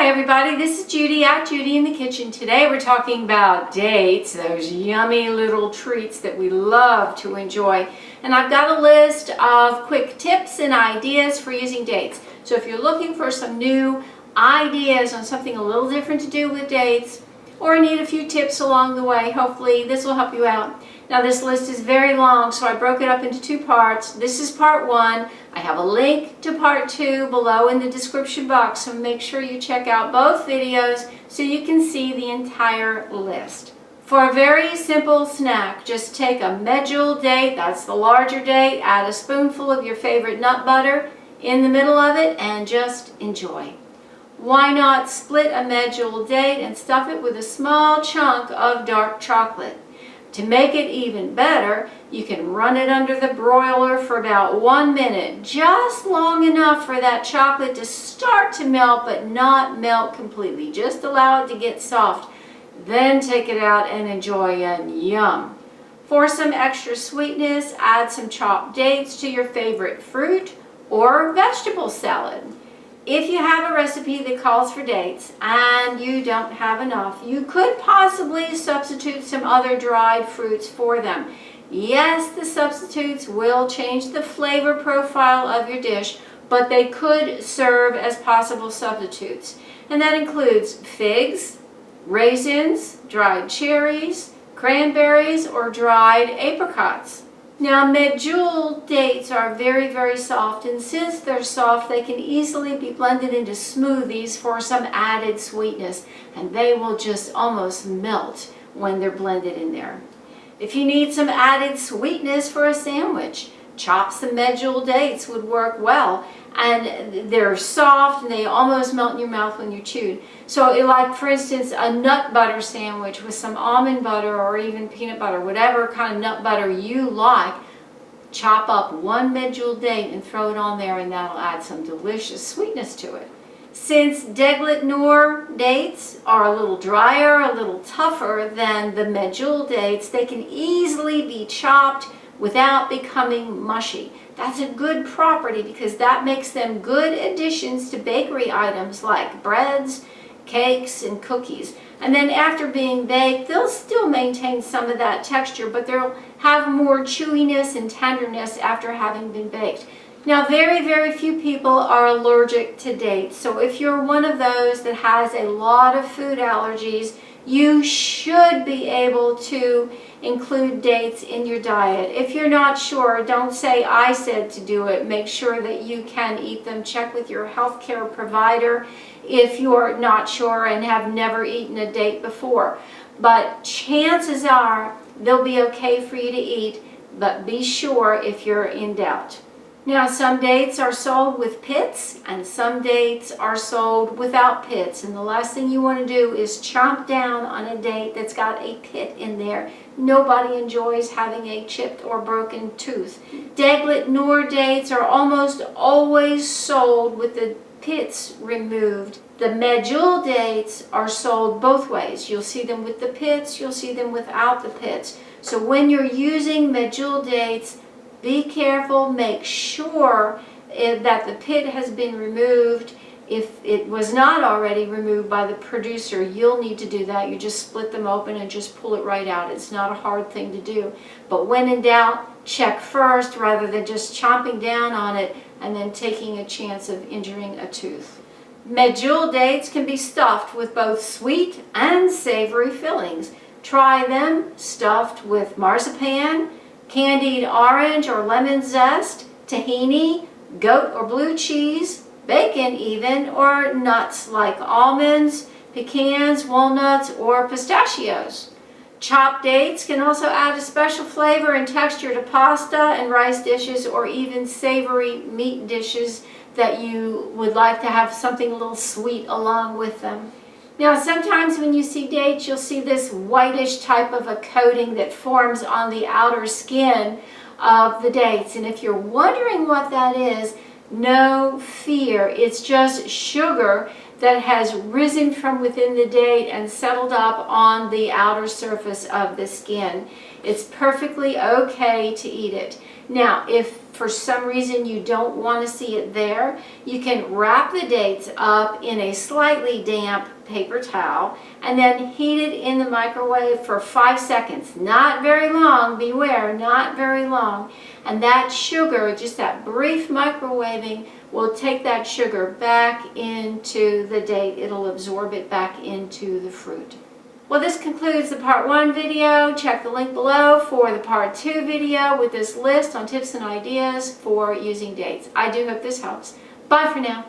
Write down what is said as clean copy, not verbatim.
Hi everybody, this is Judy at Judy in the Kitchen. Today we're talking about dates, those yummy little treats that we love to enjoy. And I've got a list of quick tips and ideas for using dates. So if you're looking for some new ideas on something a little different to do with dates, or need a few tips along the way, hopefully this will help you out. Now this list is very long, so I broke it up into two parts. This is part one. I have a link to part two below in the description box, so make sure you check out both videos so you can see the entire list. For a very simple snack, just take a medjool date, that's the larger date, add a spoonful of your favorite nut butter in the middle of it, and just enjoy. Why not split a medjool date and stuff it with a small chunk of dark chocolate? To make it even better, you can run it under the broiler for about 1 minute, just long enough for that chocolate to start to melt, but not melt completely. Just allow it to get soft. Then take it out and enjoy, and yum. For some extra sweetness, add some chopped dates to your favorite fruit or vegetable salad. If you have a recipe that calls for dates and you don't have enough, you could possibly substitute some other dried fruits for them. Yes, the substitutes will change the flavor profile of your dish, but they could serve as possible substitutes. And that includes figs, raisins, dried cherries, cranberries, or dried apricots. Now, medjool dates are very, very soft, and since they're soft, they can easily be blended into smoothies for some added sweetness, and they will just almost melt when they're blended in there. If you need some added sweetness for a sandwich, chop some medjool dates would work well, and they're soft and they almost melt in your mouth when you chew. So like for instance, a nut butter sandwich with some almond butter or even peanut butter, whatever kind of nut butter you like, chop up one medjool date and throw it on there, and that'll add some delicious sweetness to it. Since deglet noor dates are a little drier, a little tougher than the medjool dates, they can easily be chopped without becoming mushy. That's a good property because that makes them good additions to bakery items like breads, cakes, and cookies. And then after being baked, they'll still maintain some of that texture, but they'll have more chewiness and tenderness after having been baked. Now, very, very few people are allergic to dates, so if you're one of those that has a lot of food allergies, you should be able to include dates in your diet. If you're not sure, don't say I said to do it. Make sure that you can eat them. Check with your healthcare provider if you're not sure and have never eaten a date before. But chances are they'll be okay for you to eat, but be sure if you're in doubt. Now, some dates are sold with pits and some dates are sold without pits. And the last thing you want to do is chomp down on a date that's got a pit in there. Nobody enjoys having a chipped or broken tooth. Deglet noor dates are almost always sold with the pits removed. The medjool dates are sold both ways. You'll see them with the pits, you'll see them without the pits. So when you're using medjool dates, be careful, make sure that the pit has been removed. If it was not already removed by the producer, you'll need to do that. You just split them open and just pull it right out. It's not a hard thing to do. But when in doubt, check first rather than just chomping down on it and then taking a chance of injuring a tooth. Medjool dates can be stuffed with both sweet and savory fillings. Try them stuffed with marzipan, candied orange or lemon zest, tahini, goat or blue cheese, bacon even, or nuts like almonds, pecans, walnuts, or pistachios. Chopped dates can also add a special flavor and texture to pasta and rice dishes, or even savory meat dishes that you would like to have something a little sweet along with them. Now, sometimes when you see dates, you'll see this whitish type of a coating that forms on the outer skin of the dates. And if you're wondering what that is, no fear. It's just sugar that has risen from within the date and settled up on the outer surface of the skin. It's perfectly okay to eat it. Now, if for some reason you don't want to see it there, you can wrap the dates up in a slightly damp paper towel and then heat it in the microwave for 5 seconds. Not very long, beware, not very long. And that sugar, just that brief microwaving, will take that sugar back into the date. It'll absorb it back into the fruit. Well, this concludes the part 1 video. Check the link below for the part 2 video with this list on tips and ideas for using dates. I do hope this helps. Bye for now.